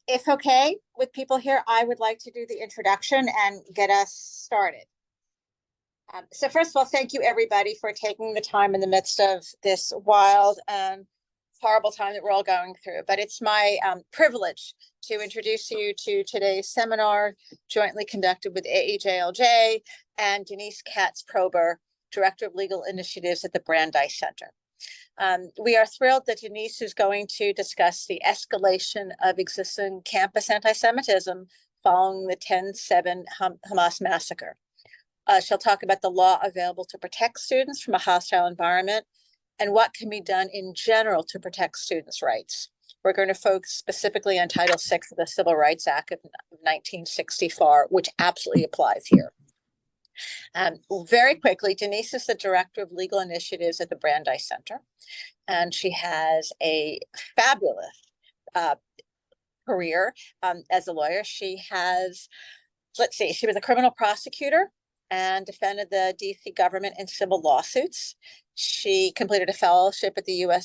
If okay with people here, I would like to do the introduction and get us started. So first of all, thank you everybody for taking the time in the midst of this wild and horrible time that we're all going through. But it's my privilege to introduce you to today's seminar, jointly conducted with Aajlj and Denise Katz-Prober, Director of Legal Initiatives at the Brandeis Center. We are thrilled that Denise is going to discuss the escalation of existing campus anti-Semitism following the 10/7 Hamas massacre. She'll talk about the law available to protect students from a hostile environment and what can be done in general to protect students' rights. We're going to focus specifically on Title VI of the Civil Rights Act of 1964, which absolutely applies here. Very quickly, Denise is the Director of Legal Initiatives at the Brandeis Center, and she has a fabulous career as a lawyer. She has, she was a criminal prosecutor and defended the DC government in civil lawsuits. She completed a fellowship at the United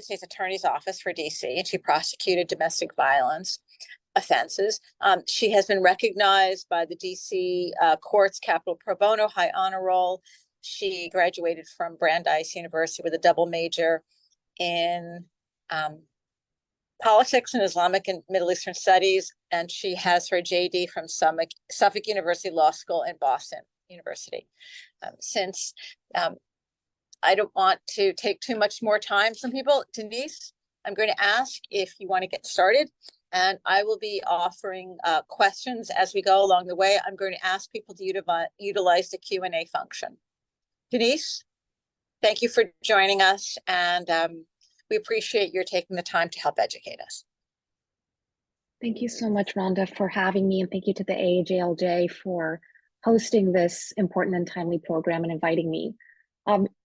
States Attorney's Office for DC, and she prosecuted domestic violence offenses. She has been recognized by the DC courts capital pro bono high honor roll. She graduated from Brandeis University with a double major in politics and Islamic and Middle Eastern studies, and she has her JD from Suffolk University Law School and Boston University. Since I don't want to take too much more time from people, Denise, I'm going to ask if you want to get started, and I will be offering questions as we go along the way. I'm going to ask people to utilize the Q&A function. Denise, thank you for joining us, and we appreciate your taking the time to help educate us. Thank you so much, Rhonda, for having me, and thank you to the Aajlj for hosting this important and timely program and inviting me.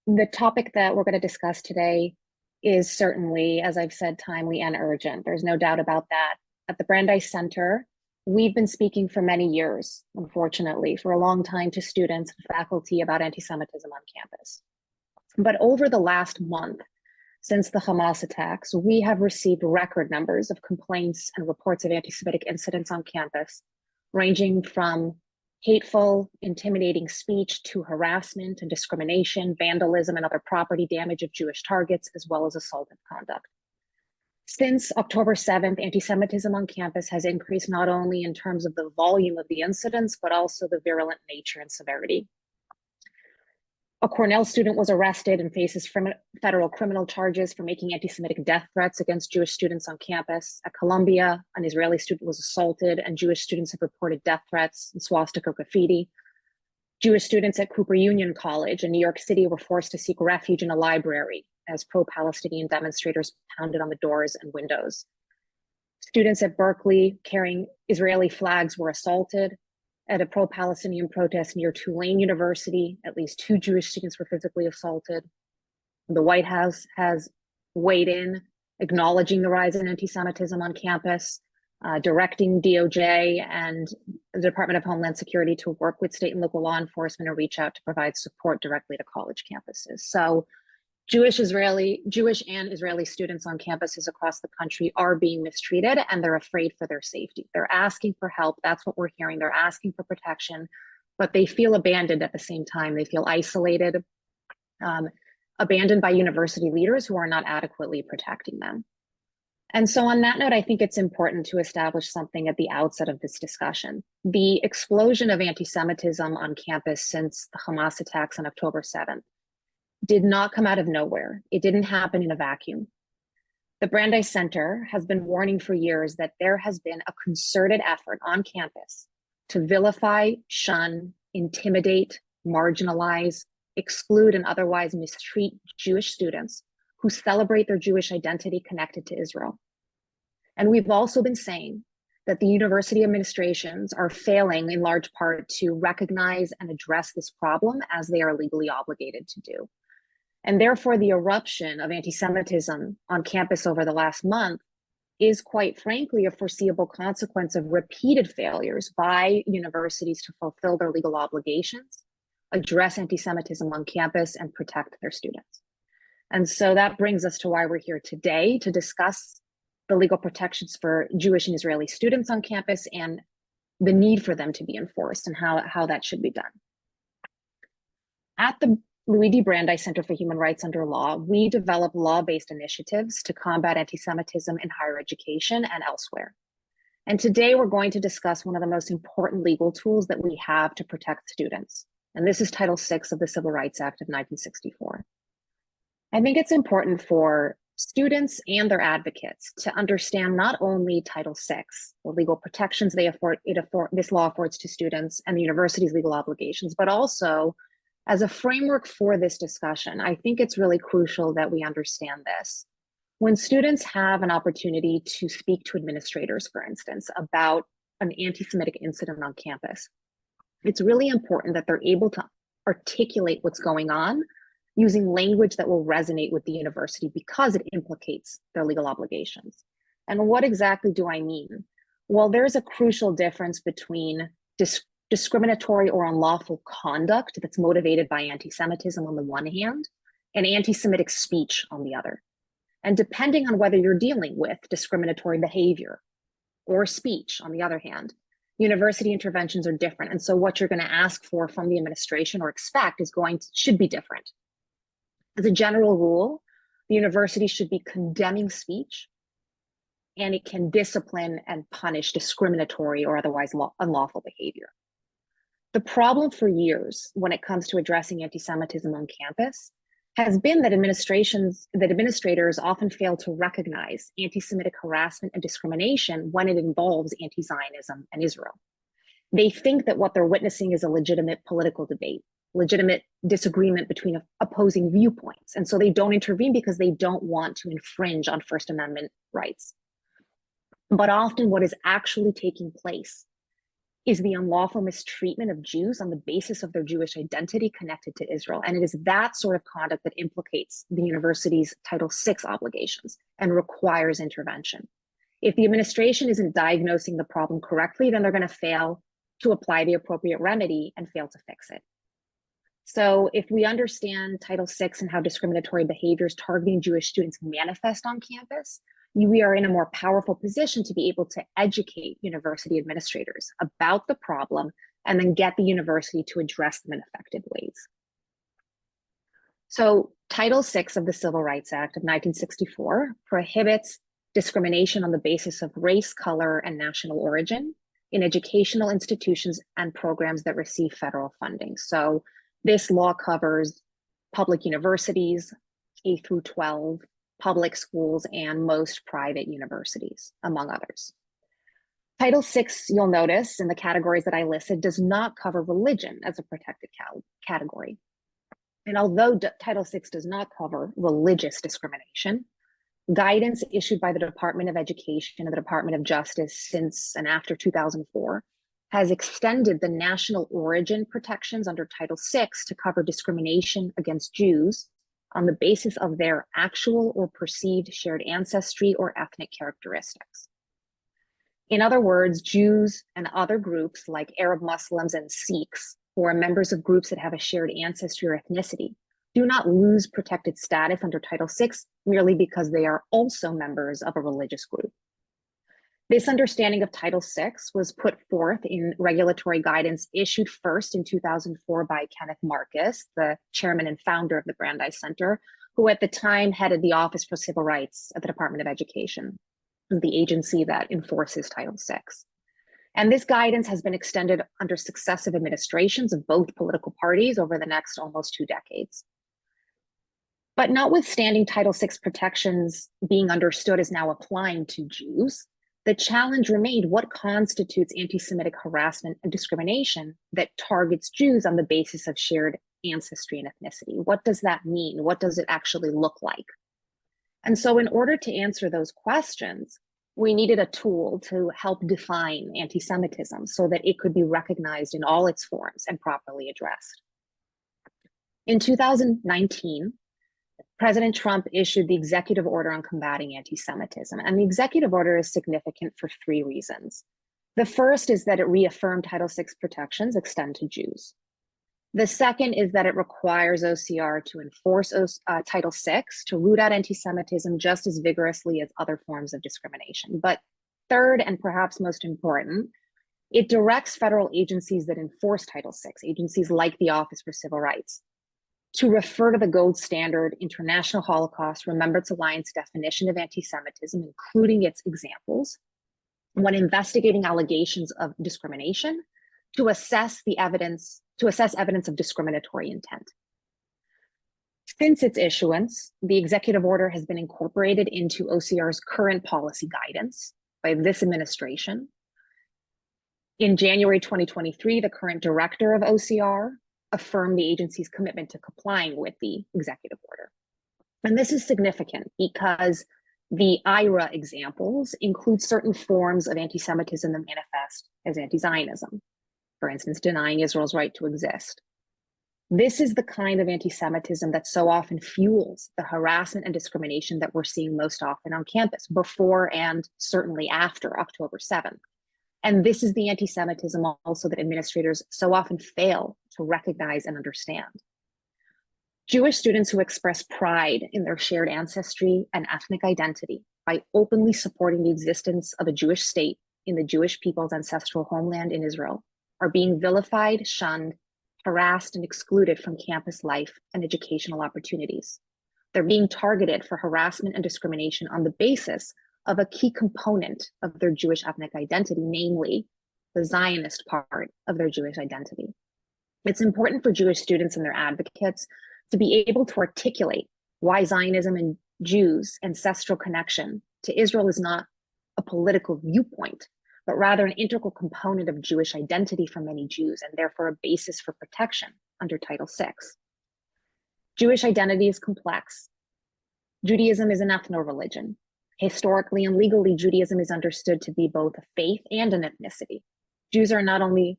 The topic that we're going to discuss today is certainly, as I've said, timely and urgent. There's no doubt about that. At the Brandeis Center, we've been speaking for many years, unfortunately, for a long time to students and faculty about anti-Semitism on campus. But over the last month, since the Hamas attacks, we have received record numbers of complaints and reports of anti-Semitic incidents on campus, ranging from hateful, intimidating speech to harassment and discrimination, vandalism, and other property damage of Jewish targets, as well as assaultive conduct. Since October 7th, anti-Semitism on campus has increased not only in terms of the volume of the incidents, but also the virulent nature and severity. A Cornell student was arrested and faces federal criminal charges for making anti-Semitic death threats against Jewish students on campus. At Columbia, an Israeli student was assaulted, and Jewish students have reported death threats and swastika graffiti. Jewish students at Cooper Union College in New York City were forced to seek refuge in a library as pro-Palestinian demonstrators pounded on the doors and windows. Students at Berkeley carrying Israeli flags were assaulted. At a pro-Palestinian protest near Tulane University, at least 2 Jewish students were physically assaulted. The White House has weighed in, acknowledging the rise in anti-Semitism on campus, directing DOJ and the Department of Homeland Security to work with state and local law enforcement and reach out to provide support directly to college campuses. So Jewish and Israeli students on campuses across the country are being mistreated, and they're afraid for their safety. They're asking for help. That's what we're hearing. They're asking for protection, but they feel abandoned at the same time. They feel isolated, abandoned by university leaders who are not adequately protecting them. And so on that note, I think it's important to establish something at the outset of this discussion. The explosion of anti-Semitism on campus since the Hamas attacks on October 7th did not come out of nowhere. It didn't happen in a vacuum. The Brandeis Center has been warning for years that there has been a concerted effort on campus to vilify, shun, intimidate, marginalize, exclude, and otherwise mistreat Jewish students who celebrate their Jewish identity connected to Israel. And we've also been saying that the university administrations are failing in large part to recognize and address this problem as they are legally obligated to do. And therefore, the eruption of anti-Semitism on campus over the last month is, quite frankly, a foreseeable consequence of repeated failures by universities to fulfill their legal obligations, address anti-Semitism on campus, and protect their students. And so that brings us to why we're here today, to discuss the legal protections for Jewish and Israeli students on campus and the need for them to be enforced and how that should be done. At the Louis D. Brandeis Center for Human Rights Under Law, we develop law-based initiatives to combat anti-Semitism in higher education and elsewhere. And today we're going to discuss one of the most important legal tools that we have to protect students. And this is Title VI of the Civil Rights Act of 1964. I think it's important for students and their advocates to understand not only Title VI, the legal protections this law affords to students and the university's legal obligations, but also as a framework for this discussion. I think it's really crucial that we understand this. When students have an opportunity to speak to administrators, for instance, about an anti-Semitic incident on campus, it's really important that they're able to articulate what's going on using language that will resonate with the university because it implicates their legal obligations. And what exactly do I mean? Well, there's a crucial difference between discriminatory or unlawful conduct that's motivated by anti-Semitism on the one hand, and anti-Semitic speech on the other. And depending on whether you're dealing with discriminatory behavior or speech on the other hand, university interventions are different. And so what you're going to ask for from the administration or expect should be different. As a general rule, the university should be condemning speech, and it can discipline and punish discriminatory or otherwise unlawful behavior. The problem for years when it comes to addressing anti-Semitism on campus has been that administrators often fail to recognize anti-Semitic harassment and discrimination when it involves anti-Zionism and Israel. They think that what they're witnessing is a legitimate political debate, legitimate disagreement between opposing viewpoints. And so they don't intervene because they don't want to infringe on First Amendment rights. But often what is actually taking place is the unlawful mistreatment of Jews on the basis of their Jewish identity connected to Israel. And it is that sort of conduct that implicates the university's Title VI obligations and requires intervention. If the administration isn't diagnosing the problem correctly, then they're going to fail to apply the appropriate remedy and fail to fix it. So if we understand Title VI and how discriminatory behaviors targeting Jewish students manifest on campus, we are in a more powerful position to be able to educate university administrators about the problem and then get the university to address them in effective ways. So Title VI of the Civil Rights Act of 1964 prohibits discrimination on the basis of race, color, and national origin in educational institutions and programs that receive federal funding. So this law covers public universities, K through 12, public schools, and most private universities, among others. Title VI, you'll notice in the categories that I listed, does not cover religion as a protected category. And although Title VI does not cover religious discrimination, guidance issued by the Department of Education and the Department of Justice since and after 2004 has extended the national origin protections under Title VI to cover discrimination against Jews on the basis of their actual or perceived shared ancestry or ethnic characteristics. In other words, Jews and other groups like Arab Muslims and Sikhs, who are members of groups that have a shared ancestry or ethnicity, do not lose protected status under Title VI merely because they are also members of a religious group. This understanding of Title VI was put forth in regulatory guidance issued first in 2004 by Kenneth Marcus, the chairman and founder of the Brandeis Center, who at the time headed the Office for Civil Rights at the Department of Education, the agency that enforces Title VI. And this guidance has been extended under successive administrations of both political parties over the next almost 2 decades. But notwithstanding Title VI protections being understood as now applying to Jews, the challenge remained: what constitutes anti-Semitic harassment and discrimination that targets Jews on the basis of shared ancestry and ethnicity? What does that mean? What does it actually look like? And so in order to answer those questions, we needed a tool to help define anti-Semitism so that it could be recognized in all its forms and properly addressed. In 2019, President Trump issued the executive order on combating anti-Semitism, and the executive order is significant for 3 reasons. The first is that it reaffirmed Title VI protections extend to Jews. The second is that it requires OCR to enforce Title VI to root out anti-Semitism just as vigorously as other forms of discrimination. But third, and perhaps most important, it directs federal agencies that enforce Title VI, agencies like the Office for Civil Rights, to refer to the gold standard International Holocaust Remembrance Alliance definition of anti-Semitism, including its examples, when investigating allegations of discrimination, to assess evidence of discriminatory intent. Since its issuance, the executive order has been incorporated into OCR's current policy guidance by this administration. In January 2023, the current director of OCR affirmed the agency's commitment to complying with the executive order. And this is significant because the IRA examples include certain forms of anti-Semitism that manifest as anti-Zionism, for instance, denying Israel's right to exist. This is the kind of anti-Semitism that so often fuels the harassment and discrimination that we're seeing most often on campus before and certainly after October 7th. And this is the anti-Semitism also that administrators so often fail to recognize and understand. Jewish students who express pride in their shared ancestry and ethnic identity by openly supporting the existence of a Jewish state in the Jewish people's ancestral homeland in Israel are being vilified, shunned, harassed, and excluded from campus life and educational opportunities. They're being targeted for harassment and discrimination on the basis of a key component of their Jewish ethnic identity, namely the Zionist part of their Jewish identity. It's important for Jewish students and their advocates to be able to articulate why Zionism and Jews' ancestral connection to Israel is not a political viewpoint, but rather an integral component of Jewish identity for many Jews, and therefore a basis for protection under Title VI. Jewish identity is complex. Judaism is an ethno-religion. Historically and legally, Judaism is understood to be both a faith and an ethnicity. Jews are not only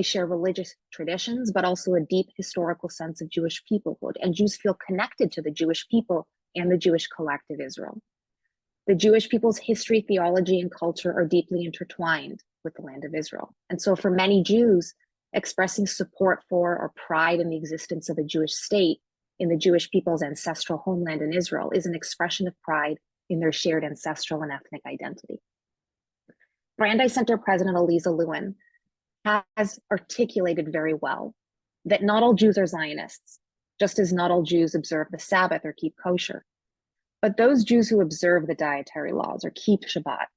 share religious traditions, but also a deep historical sense of Jewish peoplehood, and Jews feel connected to the Jewish people and the Jewish collective Israel. The Jewish people's history, theology, and culture are deeply intertwined with the land of Israel. And so for many Jews, expressing support for or pride in the existence of a Jewish state in the Jewish people's ancestral homeland in Israel is an expression of pride in their shared ancestral and ethnic identity. Brandeis Center President Eliza Lewin has articulated very well that not all Jews are Zionists, just as not all Jews observe the Sabbath or keep kosher. But those Jews who observe the dietary laws or keep Shabbat,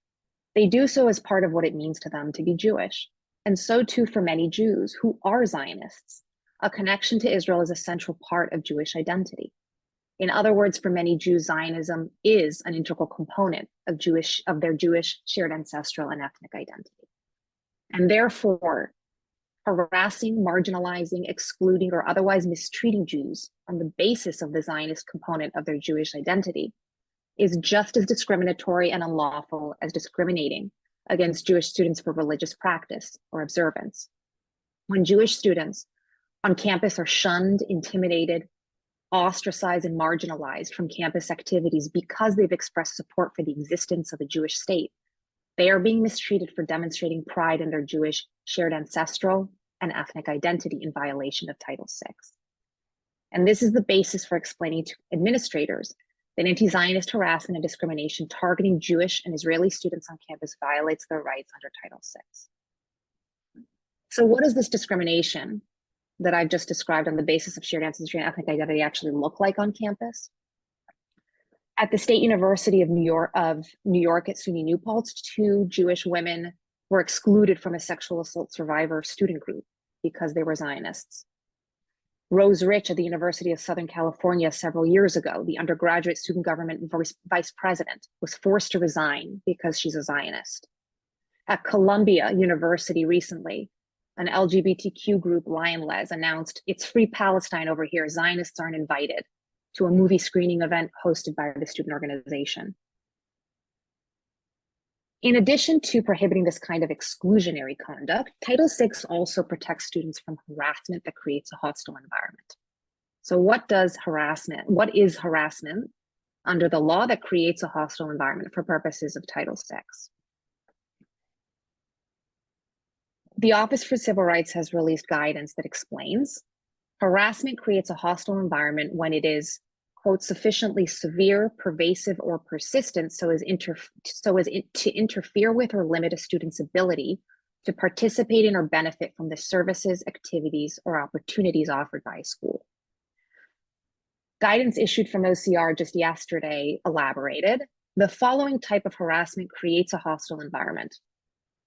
they do so as part of what it means to them to be Jewish. And so too for many Jews who are Zionists, a connection to Israel is a central part of Jewish identity. In other words, for many Jews, Zionism is an integral component of their Jewish shared ancestral and ethnic identity. And therefore, harassing, marginalizing, excluding, or otherwise mistreating Jews on the basis of the Zionist component of their Jewish identity is just as discriminatory and unlawful as discriminating against Jewish students for religious practice or observance. When Jewish students on campus are shunned, intimidated, ostracized, and marginalized from campus activities because they've expressed support for the existence of a Jewish state, they are being mistreated for demonstrating pride in their Jewish shared ancestral and ethnic identity in violation of Title VI. And this is the basis for explaining to administrators that anti-Zionist harassment and discrimination targeting Jewish and Israeli students on campus violates their rights under Title VI. So what does this discrimination that I've just described on the basis of shared ancestry and ethnic identity actually look like on campus? At the State University of New York at SUNY New Paltz, 2 Jewish women were excluded from a sexual assault survivor student group because they were Zionists. Rose Rich at the University of Southern California several years ago, the undergraduate student government vice president, was forced to resign because she's a Zionist. At Columbia University recently, an LGBTQ group, Lionles, announced it's free Palestine over here, Zionists aren't invited, to a movie screening event hosted by the student organization. In addition to prohibiting this kind of exclusionary conduct, Title VI also protects students from harassment that creates a hostile environment. So what is harassment under the law that creates a hostile environment for purposes of Title VI? The Office for Civil Rights has released guidance that explains Harassment creates a hostile environment when it is, quote, sufficiently severe, pervasive, or persistent so as to interfere with or limit a student's ability to participate in or benefit from the services, activities, or opportunities offered by a school. Guidance issued from OCR just yesterday elaborated, the following type of harassment creates a hostile environment: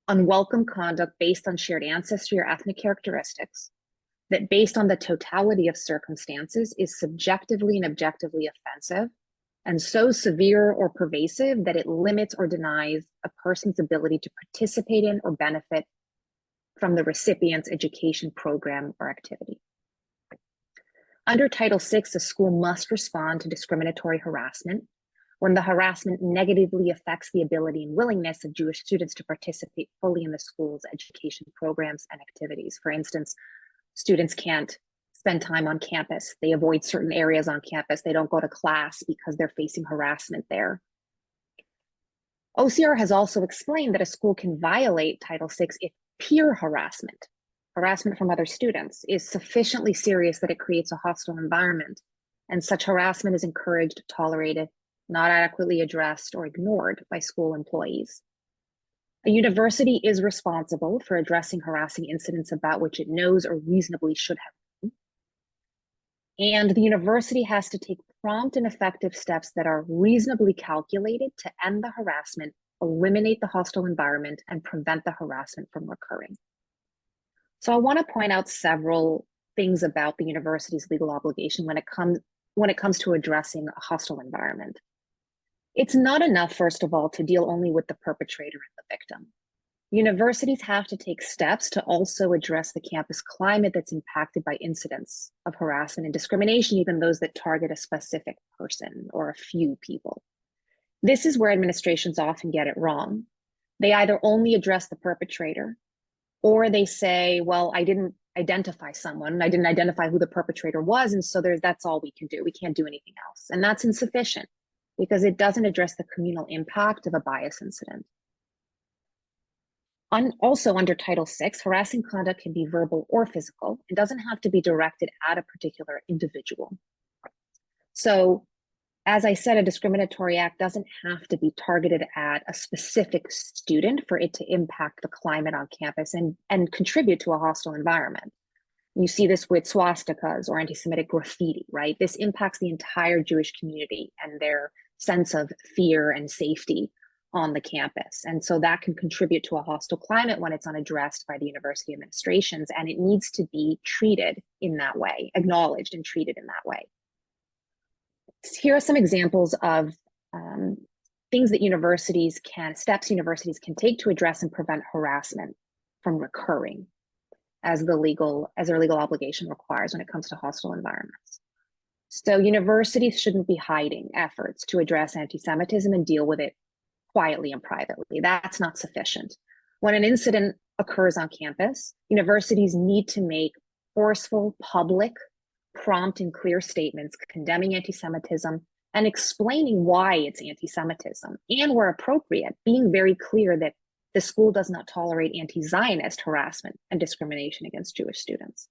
unwelcome conduct based on shared ancestry or ethnic characteristics, that based on the totality of circumstances is subjectively and objectively offensive, and so severe or pervasive that it limits or denies a person's ability to participate in or benefit from the recipient's education program or activity. Under Title VI, a school must respond to discriminatory harassment when the harassment negatively affects the ability and willingness of Jewish students to participate fully in the school's education programs and activities. For instance, students can't spend time on campus. They avoid certain areas on campus. They don't go to class because they're facing harassment there. OCR has also explained that a school can violate Title VI if peer harassment from other students, is sufficiently serious that it creates a hostile environment, and such harassment is encouraged, tolerated, not adequately addressed, or ignored by school employees. A university is responsible for addressing harassing incidents about which it knows or reasonably should have known. And the university has to take prompt and effective steps that are reasonably calculated to end the harassment, eliminate the hostile environment, and prevent the harassment from recurring. So I want to point out several things about the university's legal obligation when it comes to addressing a hostile environment. It's not enough, first of all, to deal only with the perpetrator and the victim. Universities have to take steps to also address the campus climate that's impacted by incidents of harassment and discrimination, even those that target a specific person or a few people. This is where administrations often get it wrong. They either only address the perpetrator, or they say, well, I didn't identify someone, I didn't identify who the perpetrator was, and so that's all we can do. We can't do anything else. And that's insufficient because it doesn't address the communal impact of a bias incident. Also under Title VI, harassing conduct can be verbal or physical. It doesn't have to be directed at a particular individual. So, as I said, a discriminatory act doesn't have to be targeted at a specific student for it to impact the climate on campus and contribute to a hostile environment. You see this with swastikas or anti-Semitic graffiti, right? This impacts the entire Jewish community and their sense of fear and safety on the campus. And so that can contribute to a hostile climate when it's unaddressed by the university administrations, and it needs to be treated in that way, acknowledged and treated in that way. Here are some examples of things that steps universities can take to address and prevent harassment from recurring as their legal obligation requires when it comes to hostile environments. So universities shouldn't be hiding efforts to address anti-Semitism and deal with it quietly and privately. That's not sufficient. When an incident occurs on campus, universities need to make forceful, public, prompt and clear statements condemning anti-Semitism and explaining why it's anti-Semitism, and where appropriate, being very clear that the school does not tolerate anti-Zionist harassment and discrimination against Jewish students.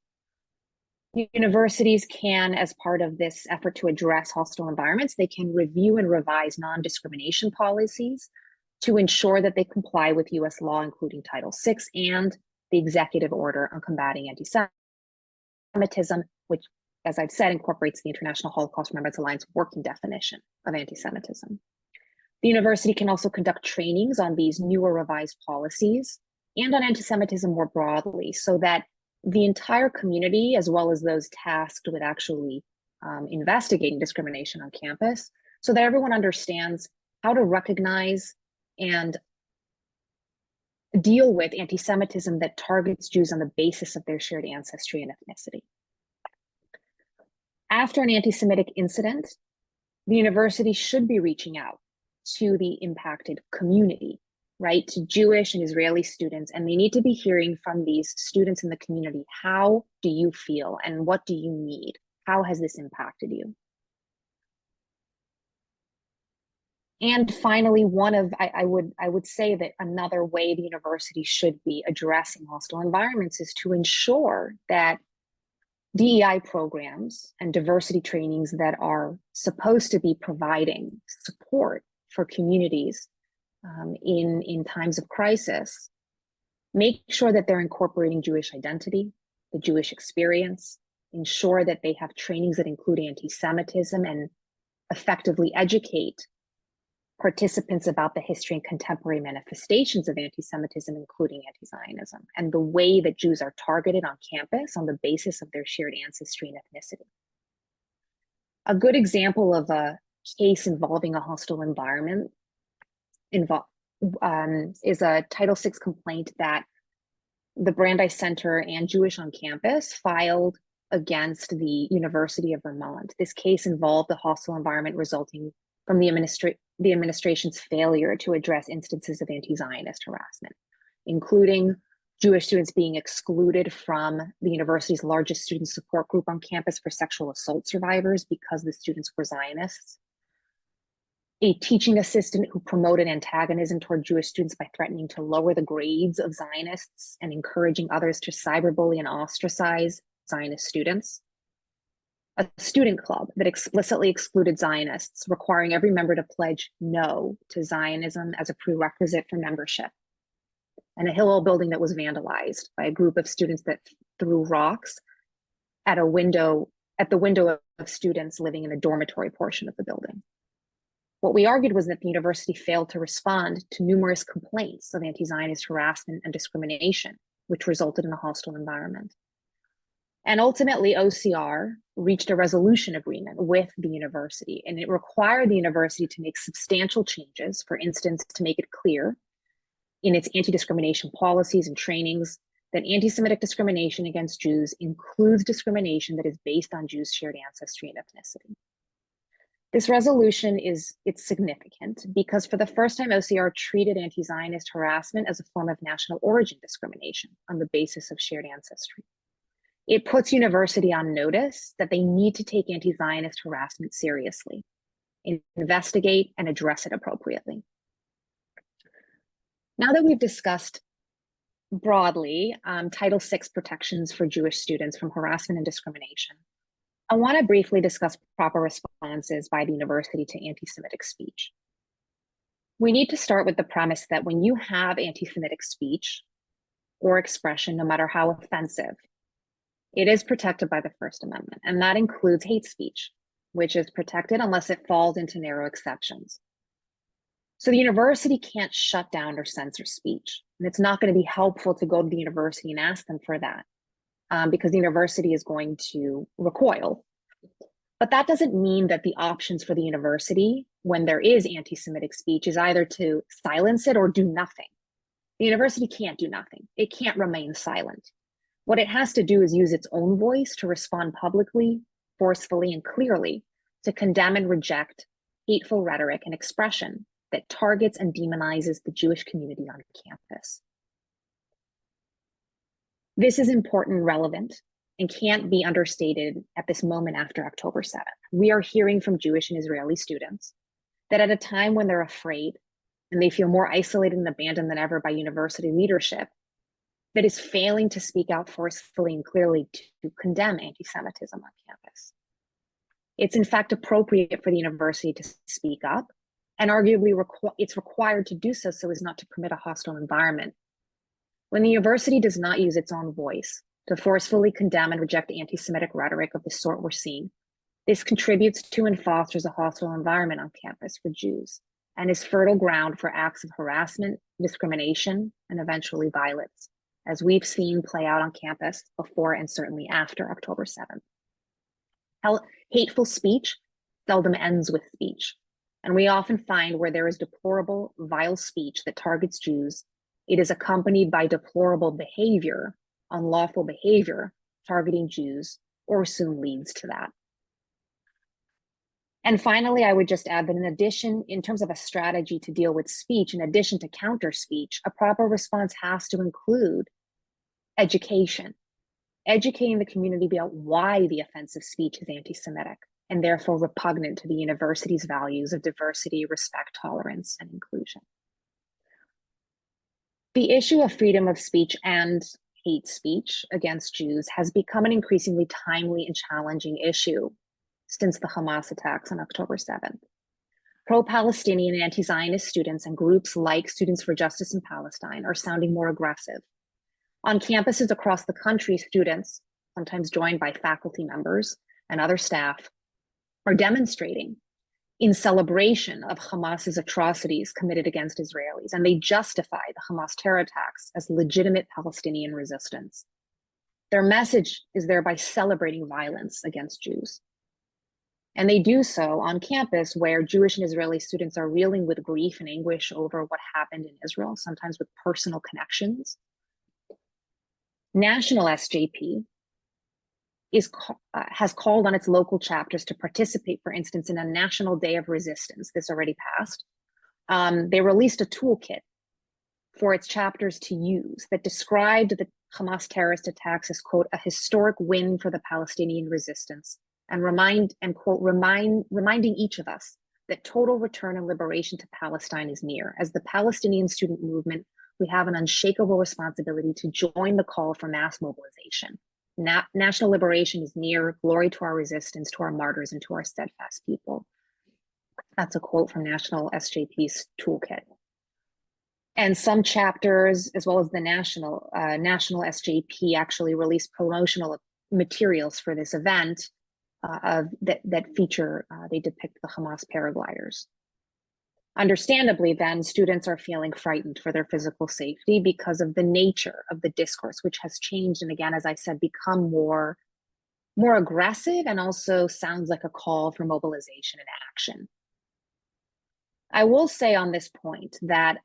Universities can, as part of this effort to address hostile environments, they can review and revise non-discrimination policies to ensure that they comply with US law, including Title VI and the executive order on combating anti-Semitism, which, as I've said, incorporates the International Holocaust Remembrance Alliance working definition of anti-Semitism. The university can also conduct trainings on these newer revised policies and on anti-Semitism more broadly, so that the entire community, as well as those tasked with actually investigating discrimination on campus, so that everyone understands how to recognize and deal with anti-Semitism that targets Jews on the basis of their shared ancestry and ethnicity. After an anti-Semitic incident, the university should be reaching out to the impacted community, right, to Jewish and Israeli students, and they need to be hearing from these students in the community, how do you feel and what do you need? How has this impacted you? And finally, I would say that another way the university should be addressing hostile environments is to ensure that DEI programs and diversity trainings that are supposed to be providing support for communities in times of crisis, make sure that they're incorporating Jewish identity, the Jewish experience, ensure that they have trainings that include anti-Semitism, and effectively educate participants about the history and contemporary manifestations of anti-Semitism, including anti-Zionism, and the way that Jews are targeted on campus on the basis of their shared ancestry and ethnicity. A good example of a case involving a hostile environment is a Title VI complaint that the Brandeis Center and Jewish on Campus filed against the University of Vermont. This case involved the hostile environment resulting from the administration's failure to address instances of anti-Zionist harassment, including Jewish students being excluded from the university's largest student support group on campus for sexual assault survivors because the students were Zionists, a teaching assistant who promoted antagonism toward Jewish students by threatening to lower the grades of Zionists and encouraging others to cyberbully and ostracize Zionist students, a student club that explicitly excluded Zionists, requiring every member to pledge no to Zionism as a prerequisite for membership, and a Hillel building that was vandalized by a group of students that threw rocks at the window of students living in the dormitory portion of the building. What we argued was that the university failed to respond to numerous complaints of anti-Zionist harassment and discrimination, which resulted in a hostile environment. And ultimately, OCR reached a resolution agreement with the university, and it required the university to make substantial changes, for instance, to make it clear in its anti-discrimination policies and trainings that anti-Semitic discrimination against Jews includes discrimination that is based on Jews' shared ancestry and ethnicity. This resolution it's significant because for the first time, OCR treated anti-Zionist harassment as a form of national origin discrimination on the basis of shared ancestry. It puts university on notice that they need to take anti-Zionist harassment seriously, investigate and address it appropriately. Now that we've discussed broadly Title VI protections for Jewish students from harassment and discrimination, I want to briefly discuss proper responses by the university to anti-Semitic speech. We need to start with the premise that when you have anti-Semitic speech or expression, no matter how offensive, it is protected by the First Amendment, and that includes hate speech, which is protected unless it falls into narrow exceptions. So the university can't shut down or censor speech, and it's not going to be helpful to go to the university and ask them for that. Because the university is going to recoil. But that doesn't mean that the options for the university when there is anti-Semitic speech is either to silence it or do nothing. The university can't do nothing. It can't remain silent. What it has to do is use its own voice to respond publicly, forcefully, and clearly to condemn and reject hateful rhetoric and expression that targets and demonizes the Jewish community on campus. This is important and relevant and can't be understated at this moment after October 7th. We are hearing from Jewish and Israeli students that at a time when they're afraid and they feel more isolated and abandoned than ever by university leadership, that is failing to speak out forcefully and clearly to condemn anti-Semitism on campus. It's in fact appropriate for the university to speak up, and arguably it's required to do so as not to permit a hostile environment. When the university does not use its own voice to forcefully condemn and reject anti-Semitic rhetoric of the sort we're seeing, this contributes to and fosters a hostile environment on campus for Jews and is fertile ground for acts of harassment, discrimination, and eventually violence, as we've seen play out on campus before and certainly after October 7th. Hateful speech seldom ends with speech, and we often find where there is deplorable, vile speech that targets Jews, it is accompanied by deplorable behavior, unlawful behavior, targeting Jews, or soon leads to that. And finally, I would just add that in addition, in terms of a strategy to deal with speech, in addition to counter speech, a proper response has to include education, educating the community about why the offensive speech is anti-Semitic and therefore repugnant to the university's values of diversity, respect, tolerance, and inclusion. The issue of freedom of speech and hate speech against Jews has become an increasingly timely and challenging issue since the Hamas attacks on October 7th. Pro-Palestinian and anti-Zionist students and groups like Students for Justice in Palestine are sounding more aggressive. On campuses across the country, students, sometimes joined by faculty members and other staff, are demonstrating in celebration of Hamas's atrocities committed against Israelis, and they justify the Hamas terror attacks as legitimate Palestinian resistance. Their message is thereby celebrating violence against Jews. And they do so on campus where Jewish and Israeli students are reeling with grief and anguish over what happened in Israel, sometimes with personal connections. National SJP has called on its local chapters to participate, for instance, in a National Day of Resistance. This already passed. They released a toolkit for its chapters to use that described the Hamas terrorist attacks as, quote, a historic win for the Palestinian resistance, and reminding each of us that total return and liberation to Palestine is near. As the Palestinian student movement, we have an unshakable responsibility to join the call for mass mobilization. National liberation is near. Glory to our resistance, to our martyrs, and to our steadfast people. That's a quote from National SJP's toolkit. And some chapters, as well as the National SJP, actually released promotional materials for this event that feature, they depict the Hamas paragliders. Understandably, then, students are feeling frightened for their physical safety because of the nature of the discourse, which has changed and, again, as I said, become more aggressive and also sounds like a call for mobilization and action. I will say on this point that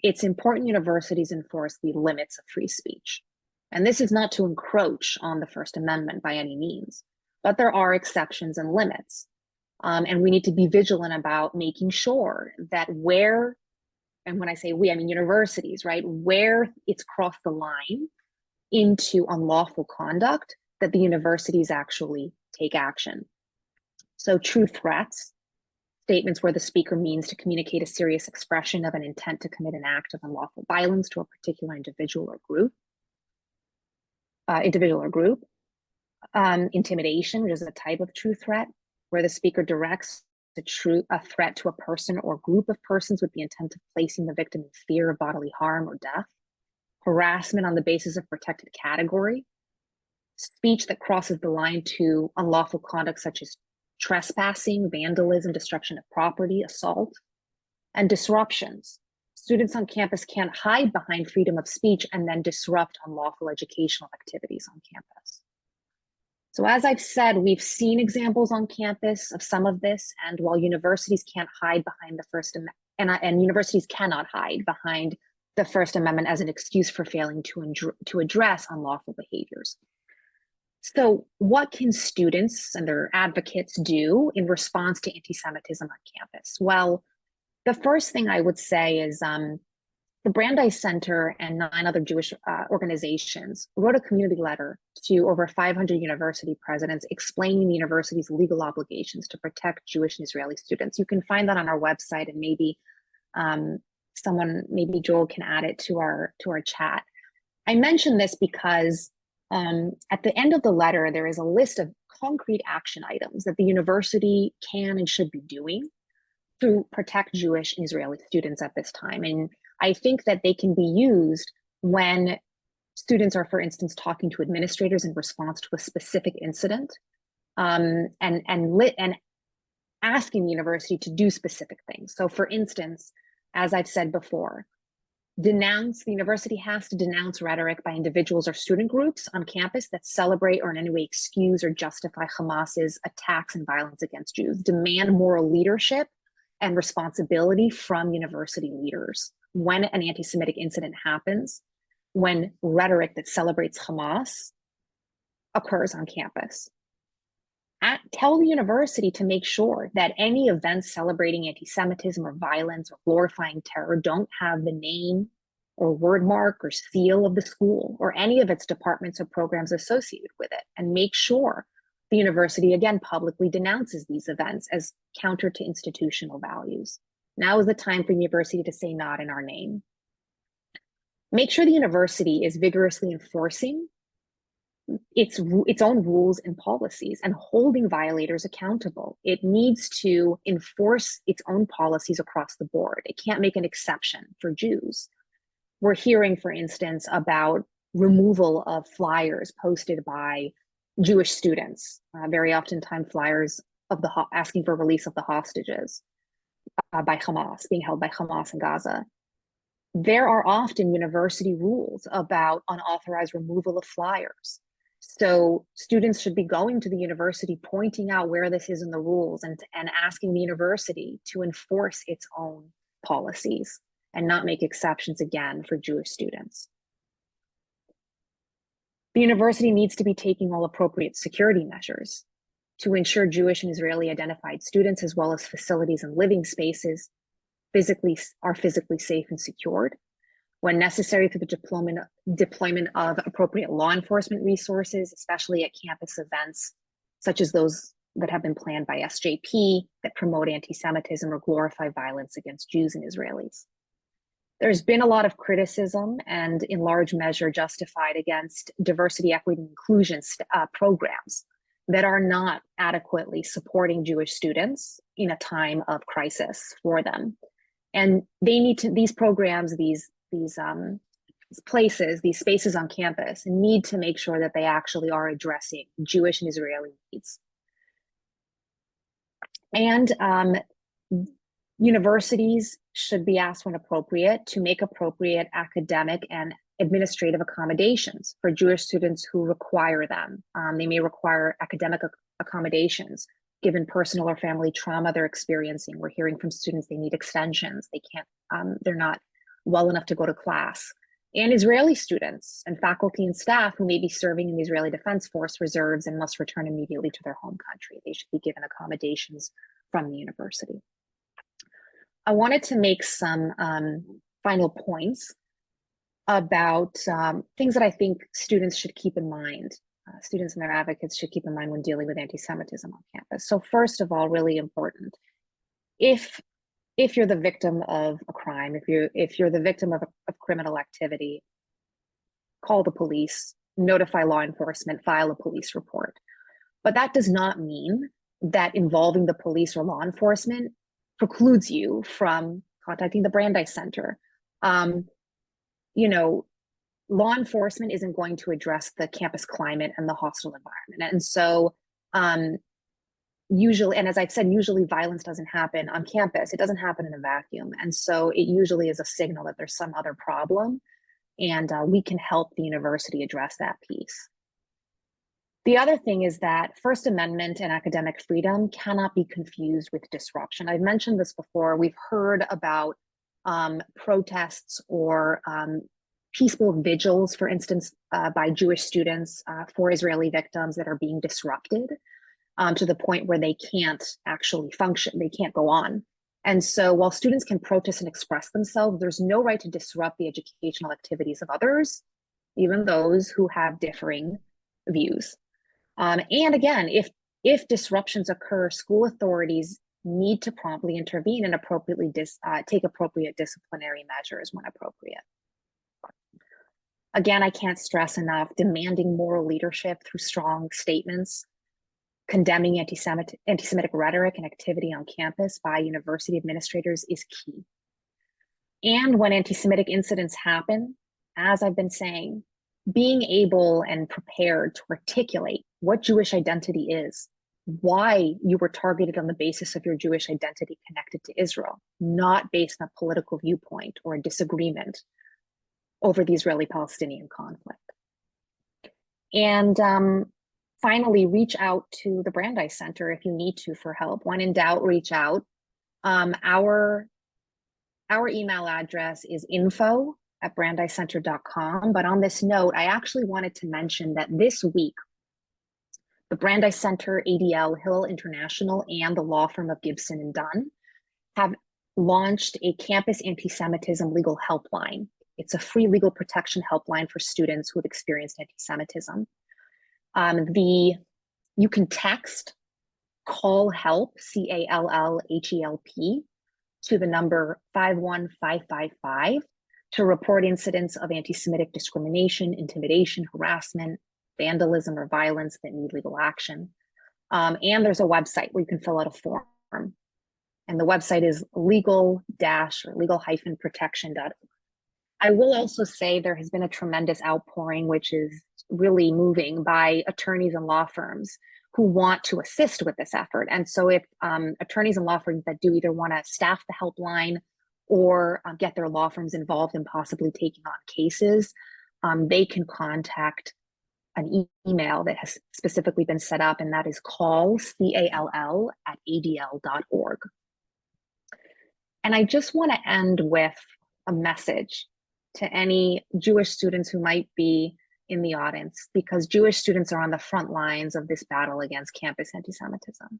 it's important universities enforce the limits of free speech. And this is not to encroach on the First Amendment by any means, but there are exceptions and limits. And we need to be vigilant about making sure that where, and when I say we, I mean universities, right, where it's crossed the line into unlawful conduct, that the universities actually take action. So true threats, statements where the speaker means to communicate a serious expression of an intent to commit an act of unlawful violence to a particular individual or group. Intimidation, which is a type of true threat, where the speaker directs a threat to a person or group of persons with the intent of placing the victim in fear of bodily harm or death. Harassment on the basis of protected category. Speech that crosses the line to unlawful conduct such as trespassing, vandalism, destruction of property, assault, and disruptions. Students on campus can't hide behind freedom of speech and then disrupt unlawful educational activities on campus. So as I've said, we've seen examples on campus of some of this, and while universities can't hide behind the First Amendment, and universities cannot hide behind the First Amendment as an excuse for failing to address unlawful behaviors. So what can students and their advocates do in response to anti-Semitism on campus? Well, the first thing I would say is the Brandeis Center and 9 other Jewish organizations wrote a community letter to over 500 university presidents explaining the university's legal obligations to protect Jewish and Israeli students. You can find that on our website, and maybe maybe Joel can add it to our chat. I mention this because at the end of the letter, there is a list of concrete action items that the university can and should be doing to protect Jewish and Israeli students at this time. And I think that they can be used when students are, for instance, talking to administrators in response to a specific incident, and asking the university to do specific things. So for instance, as I've said before, the university has to denounce rhetoric by individuals or student groups on campus that celebrate or in any way excuse or justify Hamas's attacks and violence against Jews. Demand moral leadership and responsibility from university leaders when an anti-Semitic incident happens, when rhetoric that celebrates Hamas occurs on campus. Tell the university to make sure that any events celebrating anti-Semitism or violence or glorifying terror don't have the name or word mark or seal of the school or any of its departments or programs associated with it, and make sure the university, again, publicly denounces these events as counter to institutional values. Now is the time for the university to say not in our name. make sure the university is vigorously enforcing its own rules and policies and holding violators accountable. It needs to enforce its own policies across the board. It can't make an exception for Jews. We're hearing, for instance, about removal of flyers posted by Jewish students, very oftentimes flyers of asking for release of the hostages by Hamas, being held by Hamas in Gaza. There are often university rules about unauthorized removal of flyers. So students should be going to the university, pointing out where this is in the rules and asking the university to enforce its own policies and not make exceptions again for Jewish students. The university needs to be taking all appropriate security measures to ensure Jewish and Israeli identified students, as well as facilities and living spaces, are physically safe and secured. When necessary, through the deployment of appropriate law enforcement resources, especially at campus events, such as those that have been planned by SJP that promote anti-Semitism or glorify violence against Jews and Israelis. There's been a lot of criticism and in large measure justified against diversity, equity, and inclusion programs that are not adequately supporting Jewish students in a time of crisis for them. And they need to, these programs, these places, these spaces on campus need to make sure that they actually are addressing Jewish and Israeli needs. And universities should be asked when appropriate to make appropriate academic and administrative accommodations for Jewish students who require them. They may require academic accommodations given personal or family trauma they're experiencing. We're hearing from students they need extensions. They can't, they're not well enough to go to class. And Israeli students and faculty and staff who may be serving in the Israeli Defense Force reserves and must return immediately to their home country. They should be given accommodations from the university. I wanted to make some final points about things that I think students should keep in mind. Students and their advocates should keep in mind when dealing with anti-Semitism on campus. So first of all, really important, if you're the victim of a crime, if you're the victim of criminal activity, call the police, notify law enforcement, file a police report. But that does not mean that involving the police or law enforcement precludes you from contacting the Brandeis Center. You know, law enforcement isn't going to address the campus climate and the hostile environment. And so usually, and as I've said, usually violence doesn't happen on campus. It doesn't happen in a vacuum. And so it usually is a signal that there's some other problem, and we can help the university address that piece. The other thing is that First Amendment and academic freedom cannot be confused with disruption. I've mentioned this before. We've heard about protests or peaceful vigils, for instance, by Jewish students for Israeli victims that are being disrupted to the point where they can't actually function, they can't go on. And so while students can protest and express themselves, there's no right to disrupt the educational activities of others, even those who have differing views. And again, if disruptions occur, school authorities need to promptly intervene and appropriately take appropriate disciplinary measures when appropriate. Again, I can't stress enough, demanding moral leadership through strong statements, condemning anti-Semitic rhetoric and activity on campus by university administrators is key. And when anti-Semitic incidents happen, as I've been saying, being able and prepared to articulate what Jewish identity is, why you were targeted on the basis of your Jewish identity connected to Israel, not based on a political viewpoint or a disagreement over the Israeli-Palestinian conflict. And finally, reach out to the Brandeis Center if you need to for help. When in doubt, reach out. Our email address is info@brandeiscenter.com. But on this note, I actually wanted to mention that this week, the Brandeis Center, ADL, Hill International, and the law firm of Gibson and Dunn have launched a campus anti-Semitism legal helpline. It's a free legal protection helpline for students who have experienced anti-Semitism. You can text call help, CALLHELP, to the number 51555 to report incidents of anti-Semitic discrimination, intimidation, harassment, vandalism, or violence that need legal action. And there's a website where you can fill out a form. And the website is legal-protection.org. I will also say there has been a tremendous outpouring, which is really moving, by attorneys and law firms who want to assist with this effort. And so if attorneys and law firms that do either want to staff the helpline or get their law firms involved in possibly taking on cases, they can contact an email that has specifically been set up, and that is call, C-A-L-L, at adl.org. And I just want to end with a message to any Jewish students who might be in the audience, because Jewish students are on the front lines of this battle against campus anti-Semitism.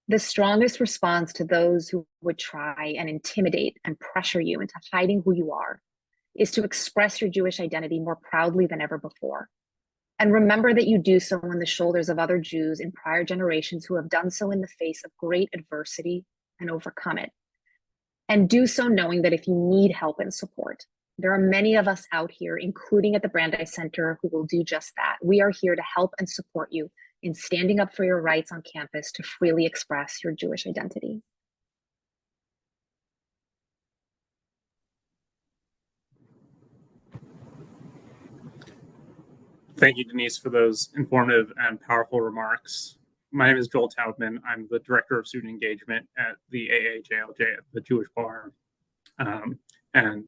The strongest response to those who would try and intimidate and pressure you into hiding who you are is to express your Jewish identity more proudly than ever before. And remember that you do so on the shoulders of other Jews in prior generations who have done so in the face of great adversity and overcome it. And do so knowing that if you need help and support, there are many of us out here, including at the Brandeis Center, who will do just that. We are here to help and support you in standing up for your rights on campus to freely express your Jewish identity. Thank you, Denise, for those informative and powerful remarks. My name is Joel Taubman. I'm the Director of Student Engagement at the Aajlj at the Jewish Bar. And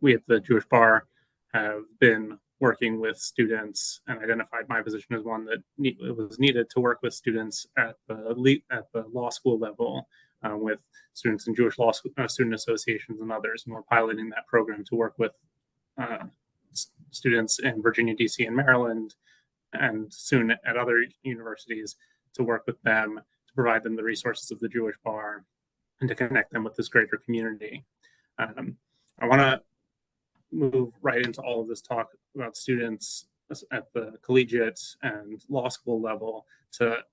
we at the Jewish Bar have been working with students and identified my position as one that was needed to work with students at the law school level, with students in Jewish law student associations and others. And we're piloting that program to work with students in Virginia, DC, and Maryland, and soon at other universities, to work with them, to provide them the resources of the Jewish Bar, and to connect them with this greater community. I want to move right into all of this talk about students at the collegiate and law school level to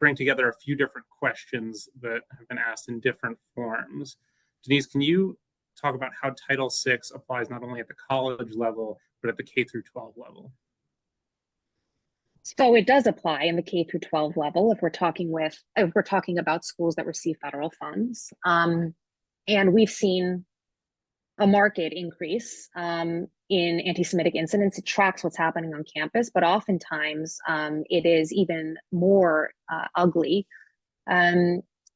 bring together a few different questions that have been asked in different forms. Denise, can you talk about how Title VI applies not only at the college level, but at the K through 12 level? So it does apply in the K through 12 level if we're talking about schools that receive federal funds. And we've seen a marked increase in anti-Semitic incidents. It tracks what's happening on campus, but oftentimes it is even more ugly.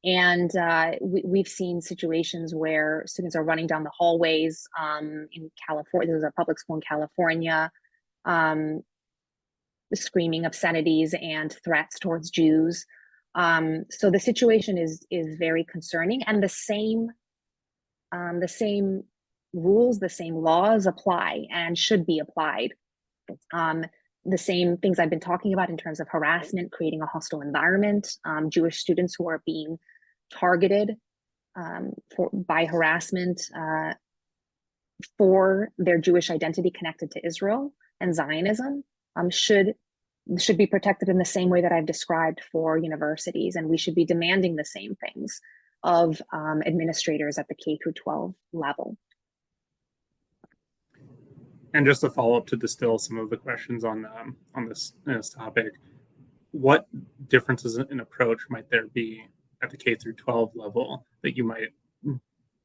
We've seen situations where students are running down the hallways in California. There's a public school in California, screaming obscenities and threats towards Jews. So the situation is very concerning, and the same rules, the same laws apply and should be applied. The same things I've been talking about in terms of harassment, creating a hostile environment, Jewish students who are being targeted by harassment for their Jewish identity connected to Israel and Zionism should be protected in the same way that I've described for universities, and we should be demanding the same things of administrators at the K through 12 level. And just a follow-up to distill some of the questions on this topic, what differences in approach might there be at the K through 12 level that you might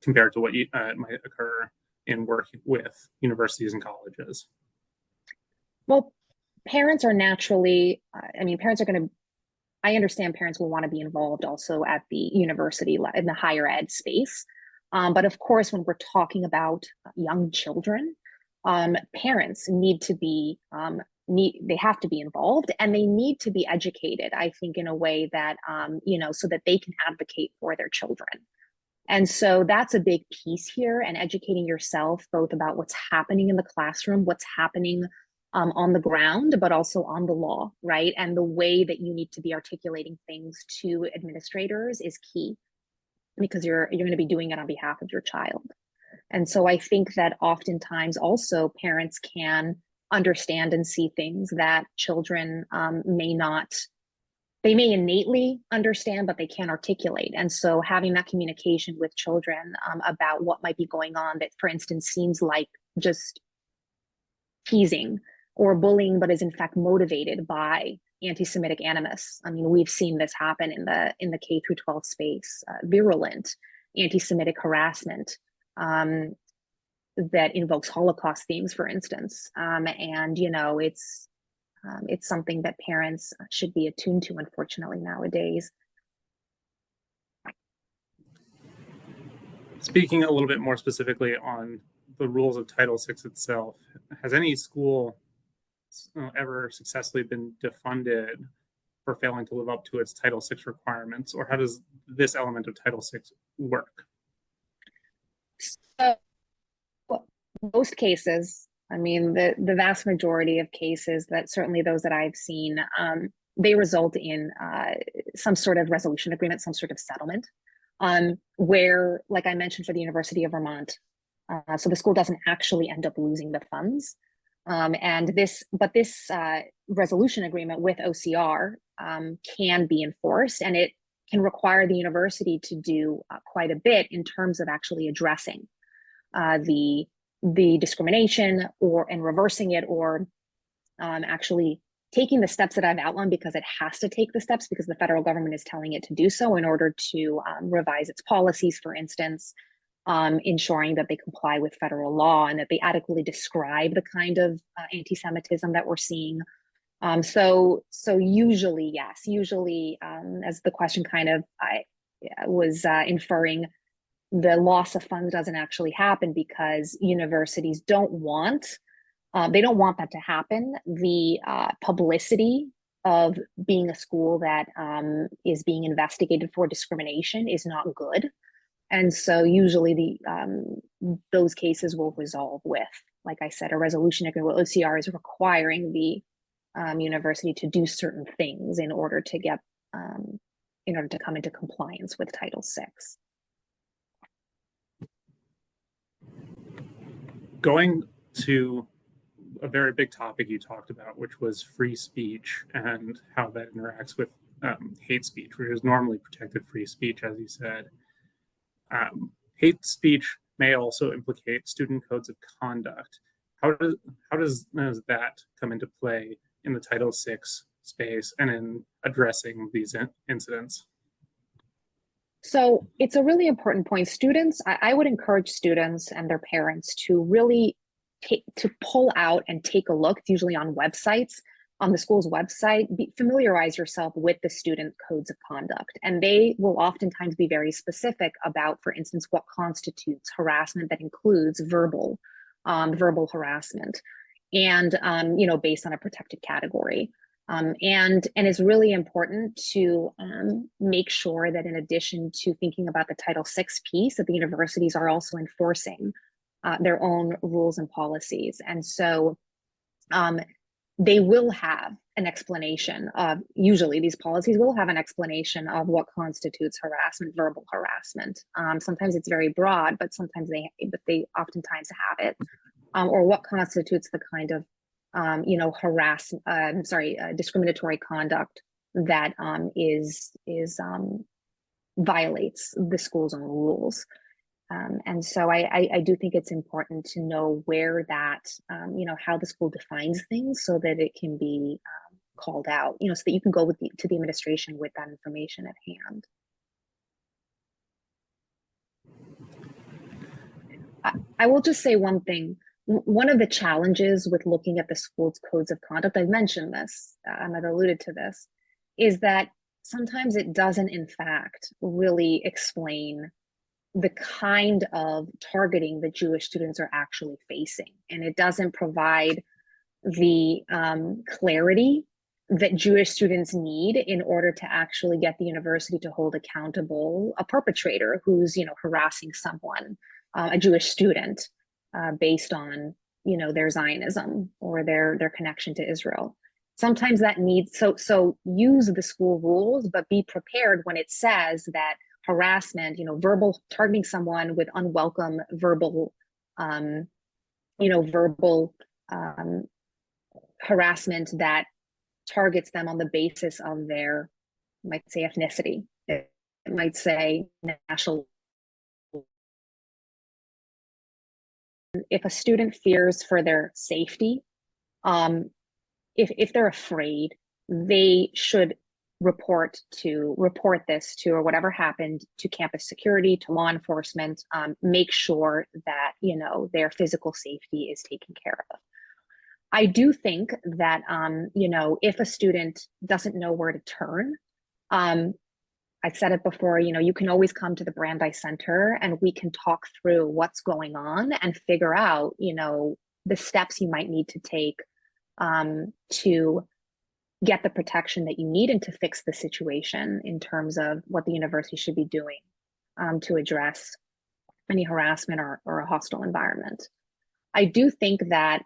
compare to what might occur in working with universities and colleges? Well, parents are naturally, I understand parents will want to be involved also at the university, in the higher ed space. But of course, when we're talking about young children, parents need to be, they have to be involved, and they need to be educated, I think, in a way that, so that they can advocate for their children. And so that's a big piece here, and educating yourself both about what's happening in the classroom, what's happening on the ground, but also on the law, right? And the way that you need to be articulating things to administrators is key, because you're going to be doing it on behalf of your child. And so I think that oftentimes also parents can understand and see things that children may not they may innately understand, but they can't articulate. And so having that communication with children about what might be going on that, for instance, seems like just teasing or bullying, but is in fact motivated by anti-Semitic animus. I mean, we've seen this happen in the K through 12 space, virulent anti-Semitic harassment that invokes Holocaust themes, for instance. And, you know, it's something that parents should be attuned to, unfortunately, nowadays. Speaking a little bit more specifically on the rules of Title VI itself, has any school ever successfully been defunded for failing to live up to its Title VI requirements, or how does this element of Title VI work? So, most cases, I mean, the vast majority of cases, that certainly those that I've seen, they result in some sort of resolution agreement, some sort of settlement, where, like I mentioned, for the University of Vermont, so the school doesn't actually end up losing the funds. This resolution agreement with OCR can be enforced, and it can require the university to do quite a bit in terms of actually addressing the discrimination and reversing it, or actually taking the steps that I've outlined, because it has to take the steps because the federal government is telling it to do so in order to revise its policies, for instance, ensuring that they comply with federal law and that they adequately describe the kind of anti-Semitism that we're seeing. So usually, yes, as the question kind of I was inferring, the loss of funds doesn't actually happen because universities don't want that to happen. The publicity of being a school that is being investigated for discrimination is not good. And so usually those cases will resolve with, like I said, a resolution agreement. OCR is requiring the university to do certain things in order to come into compliance with Title VI. Going to a very big topic you talked about, which was free speech and how that interacts with hate speech, which is normally protected free speech, as you said. Hate speech may also implicate student codes of conduct. How does that come into play in the Title VI space and in addressing these incidents? So it's a really important point. I would encourage students and their parents to really pull out and take a look. It's usually on websites, on the school's website. Familiarize yourself with the student codes of conduct, and they will oftentimes be very specific about, for instance, what constitutes harassment that includes verbal harassment, and based on a protected category. And it's really important to make sure that in addition to thinking about the Title VI piece, that the universities are also enforcing their own rules and policies. And so they will have an explanation of, usually these policies will have an explanation of what constitutes harassment, verbal harassment. Sometimes it's very broad, but sometimes they oftentimes have it, or what constitutes the kind of discriminatory conduct that violates the school's own rules. And so I do think it's important to know where that, how the school defines things so that it can be called out, so that you can go to the administration with that information at hand. I will just say one thing. One of the challenges with looking at the school's codes of conduct, I've mentioned this, and I've alluded to this, is that sometimes it doesn't, in fact, really explain the kind of targeting that Jewish students are actually facing. And it doesn't provide the clarity that Jewish students need in order to actually get the university to hold accountable a perpetrator who's, harassing someone, a Jewish student, based on, their Zionism or their connection to Israel. Sometimes that needs, so use the school rules, but be prepared when it says that harassment, targeting someone with unwelcome verbal harassment that targets them on the basis of their It might say ethnicity. It might say national. If a student fears for their safety, if they're afraid, they should report this to, or whatever happened, to campus security, to law enforcement. Make sure that their physical safety is taken care of. I do think that if a student doesn't know where to turn, I've said it before, you can always come to the Brandeis Center and we can talk through what's going on and figure out, the steps you might need to take to get the protection that you need and to fix the situation in terms of what the university should be doing to address any harassment or a hostile environment. I do think that,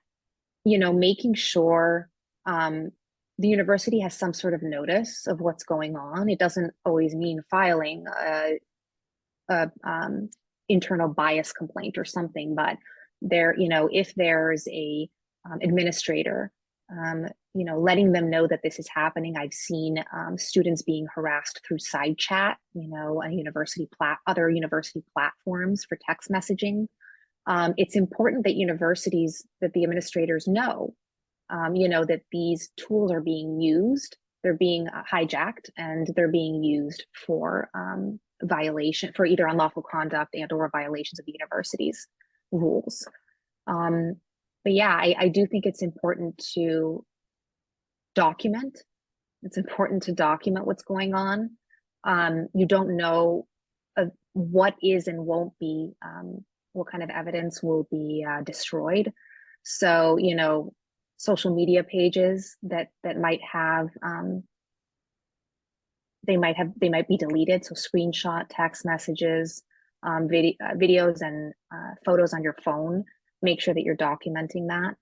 making sure the university has some sort of notice of what's going on. It doesn't always mean filing a internal bias complaint or something, but if there's a administrator, letting them know that this is happening. I've seen students being harassed through side chat, other university platforms for text messaging. It's important that the administrators know, that these tools are being used, they're being hijacked, and they're being used for for either unlawful conduct and/or violations of the university's rules. But yeah, I do think it's important to document. It's important to document what's going on. You don't know what is and won't be, what kind of evidence will be destroyed. So, social media pages that might have, they might be deleted. So screenshot text messages, videos and photos on your phone. Make sure that you're documenting that,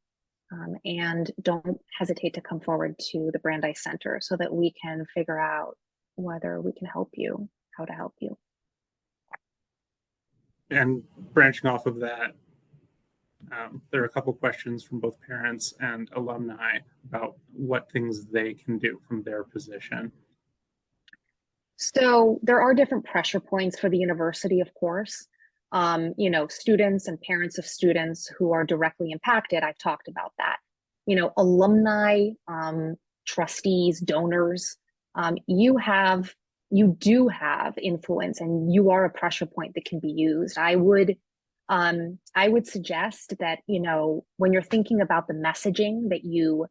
and don't hesitate to come forward to the Brandeis Center so that we can figure out whether we can help you, how to help you. And branching off of that, there are a couple questions from both parents and alumni about what things they can do from their position. So there are different pressure points for the university, of course. Students and parents of students who are directly impacted, I've talked about that. Alumni, trustees, donors, you do have influence, and you are a pressure point that can be used. I would suggest that, when you're thinking about the messaging that you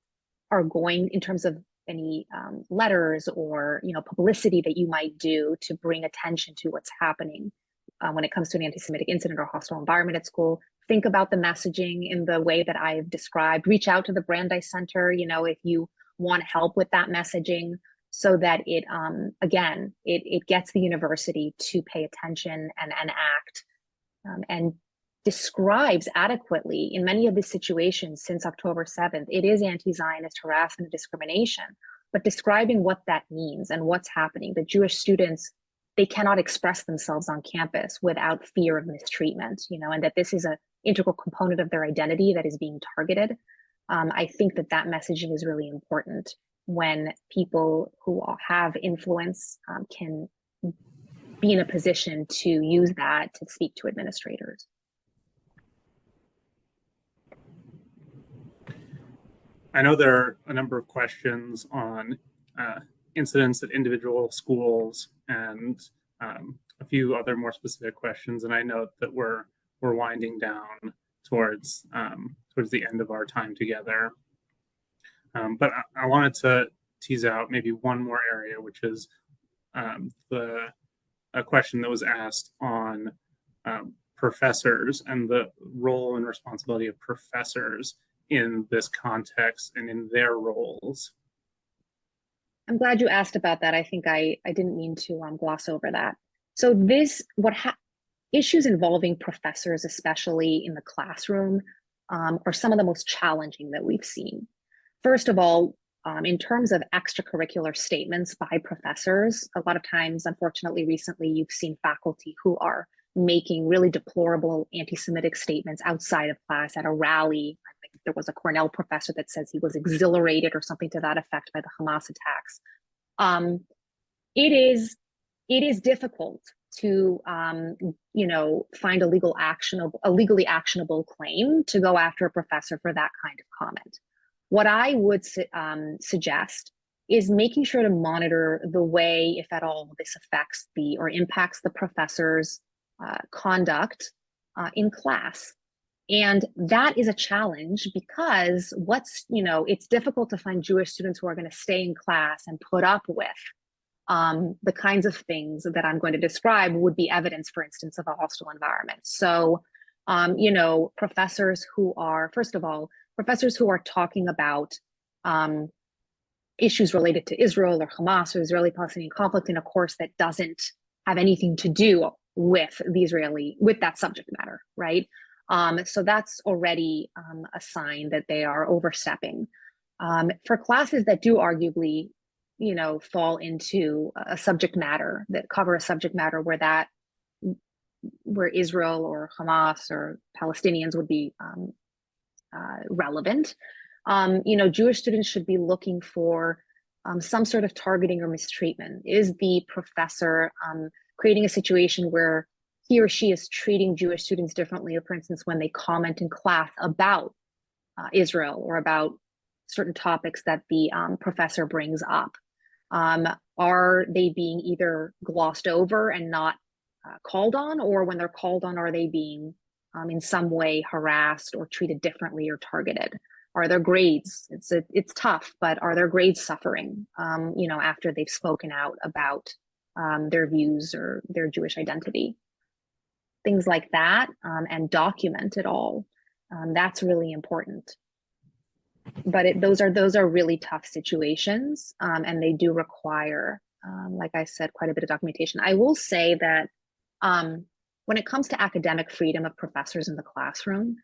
are going, in terms of any letters or, publicity that you might do to bring attention to what's happening when it comes to an anti-Semitic incident or hostile environment at school, think about the messaging in the way that I've described. Reach out to the Brandeis Center, if you want help with that messaging, so that it, again, it gets the university to pay attention and act, and describes adequately in many of the situations since October 7th. It is anti-Zionist harassment and discrimination, but describing what that means and what's happening. The Jewish students, they cannot express themselves on campus without fear of mistreatment, and that this is an integral component of their identity that is being targeted. I think that messaging is really important when people who have influence can be in a position to use that to speak to administrators. I know there are a number of questions on incidents at individual schools and a few other more specific questions. And I know that we're winding down towards the end of our time together. But I wanted to tease out maybe one more area, which is a question that was asked on professors and the role and responsibility of professors in this context and in their roles. I'm glad you asked about that. I think I didn't mean to gloss over that. So issues involving professors, especially in the classroom, are some of the most challenging that we've seen. First of all, in terms of extracurricular statements by professors, a lot of times, unfortunately, recently, you've seen faculty who are making really deplorable anti-Semitic statements outside of class at a rally. I think there was a Cornell professor that says he was exhilarated or something to that effect by the Hamas attacks. it is difficult to find a legally actionable claim to go after a professor for that kind of comment. What I would suggest is making sure to monitor the way, if at all, this affects or impacts the professor's conduct in class. And that is a challenge because it's difficult to find Jewish students who are going to stay in class and put up with the kinds of things that I'm going to describe would be evidence, for instance, of a hostile environment. So, professors who are talking about issues related to Israel or Hamas or Israeli-Palestinian conflict in a course that doesn't have anything to do with that subject matter, right? So that's already a sign that they are overstepping. For classes that do arguably, fall into a subject matter that cover a subject matter where Israel or Hamas or Palestinians would be relevant, Jewish students should be looking for some sort of targeting or mistreatment. Is the professor creating a situation where he or she is treating Jewish students differently, for instance, when they comment in class about Israel or about certain topics that the professor brings up? Are they being either glossed over and not called on, or when they're called on, are they being in some way harassed or treated differently or targeted? Are their grades, it's tough, but are their grades suffering, after they've spoken out about their views or their Jewish identity? Things like that, and document it all. That's really important. But those are really tough situations, and they do require, like I said, quite a bit of documentation. I will say that when it comes to academic freedom of professors in the classroom,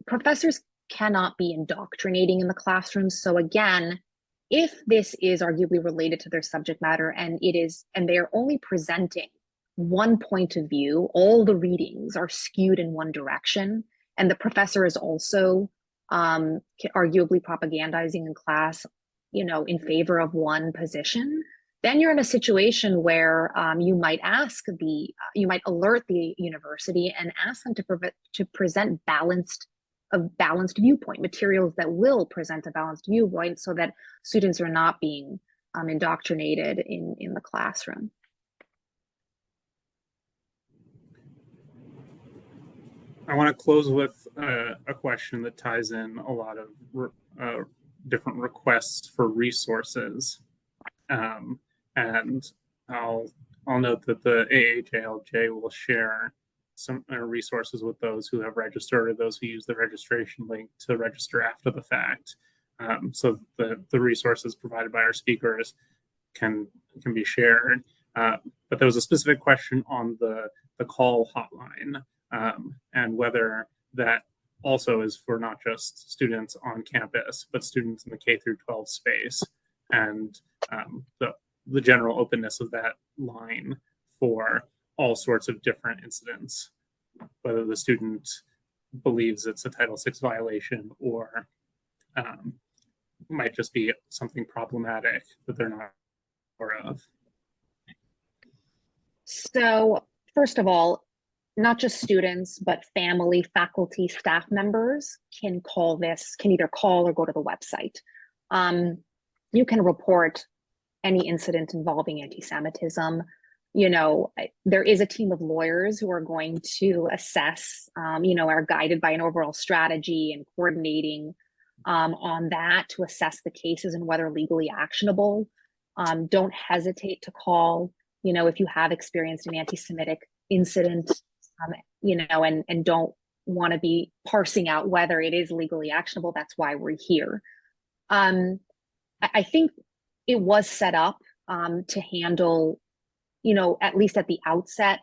professors cannot be indoctrinating in the classroom. So again, if this is arguably related to their subject matter and they're only presenting one point of view, all the readings are skewed in one direction, and the professor is also arguably propagandizing in class, in favor of one position, then you're in a situation where you might alert the university and ask them to present a balanced viewpoint, materials that will present a balanced viewpoint so that students are not being indoctrinated in the classroom. I want to close with a question that ties in a lot of different requests for resources. And I'll note that the Aajlj will share some resources with those who have registered or those who use the registration link to register after the fact. So the resources provided by our speakers can be shared. But there was a specific question on the call hotline, and whether that also is for not just students on campus, but students in the K through 12 space, and the general openness of that line for all sorts of different incidents, whether the student believes it's a Title VI violation or might just be something problematic that they're not aware of. So first of all, not just students, but family, faculty, staff members can either call or go to the website. You can report any incident involving anti-Semitism. There is a team of lawyers who are going to assess, are guided by an overall strategy and coordinating on that to assess the cases and whether legally actionable. Don't hesitate to call, if you have experienced an anti-Semitic incident, and don't want to be parsing out whether it is legally actionable. That's why we're here. I think it was set up to handle, at least at the outset,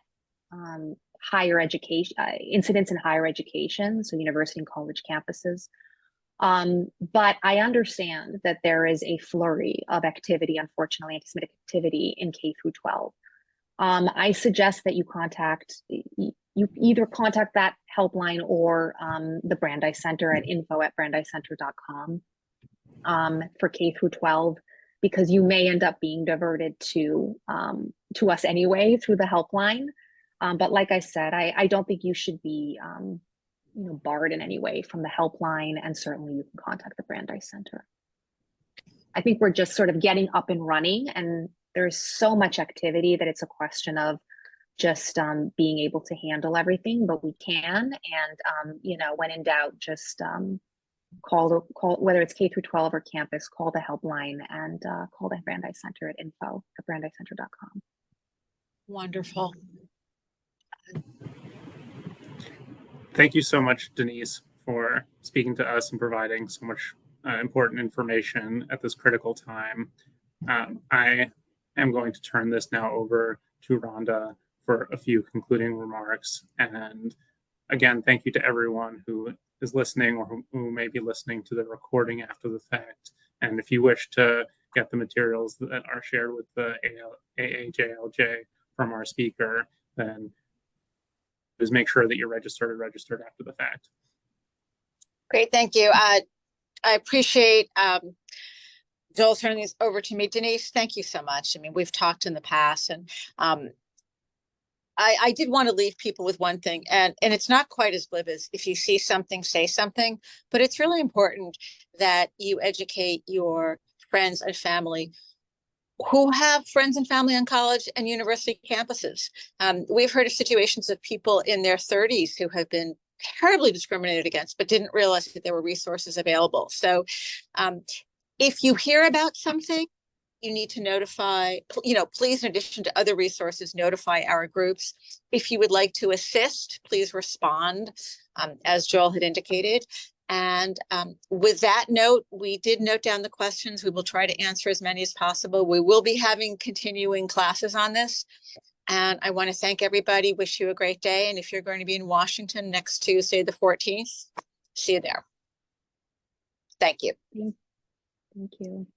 higher education incidents in higher education, so university and college campuses. But I understand that there is a flurry of activity, unfortunately, anti-Semitic activity in K through 12. I suggest that you either contact that helpline or the Brandeis Center at info@brandeiscenter.com. for K through 12, because you may end up being diverted to us anyway through the helpline. But like I said, I don't think you should be barred in any way from the helpline, and certainly you can contact the Brandeis Center. I think we're just sort of getting up and running, and there's so much activity that it's a question of just being able to handle everything, but we can. And when in doubt, just call, whether it's K through 12 or campus, call the helpline and call the Brandeis Center at info@brandeiscenter.com. Wonderful. Thank you so much, Denise, for speaking to us and providing so much important information at this critical time. I am going to turn this now over to Rhonda for a few concluding remarks. And again, thank you to everyone who is listening or who may be listening to the recording after the fact. And if you wish to get the materials that are shared with the Aajlj from our speaker, then just make sure that you're registered after the fact. Great, thank you. I appreciate Joel turning these over to me. Denise, thank you so much. I mean, we've talked in the past, and I did want to leave people with one thing, and it's not quite as glib as if you see something, say something, but it's really important that you educate your friends and family who have friends and family on college and university campuses. We've heard of situations of people in their 30s who have been terribly discriminated against, but didn't realize that there were resources available. So if you hear about something, you need to notify, please, in addition to other resources, notify our groups. If you would like to assist, please respond, as Joel had indicated. And with that note, we did note down the questions. We will try to answer as many as possible. We will be having continuing classes on this. And I want to thank everybody, wish you a great day. And if you're going to be in Washington next Tuesday, the 14th, see you there. Thank you. Thank you.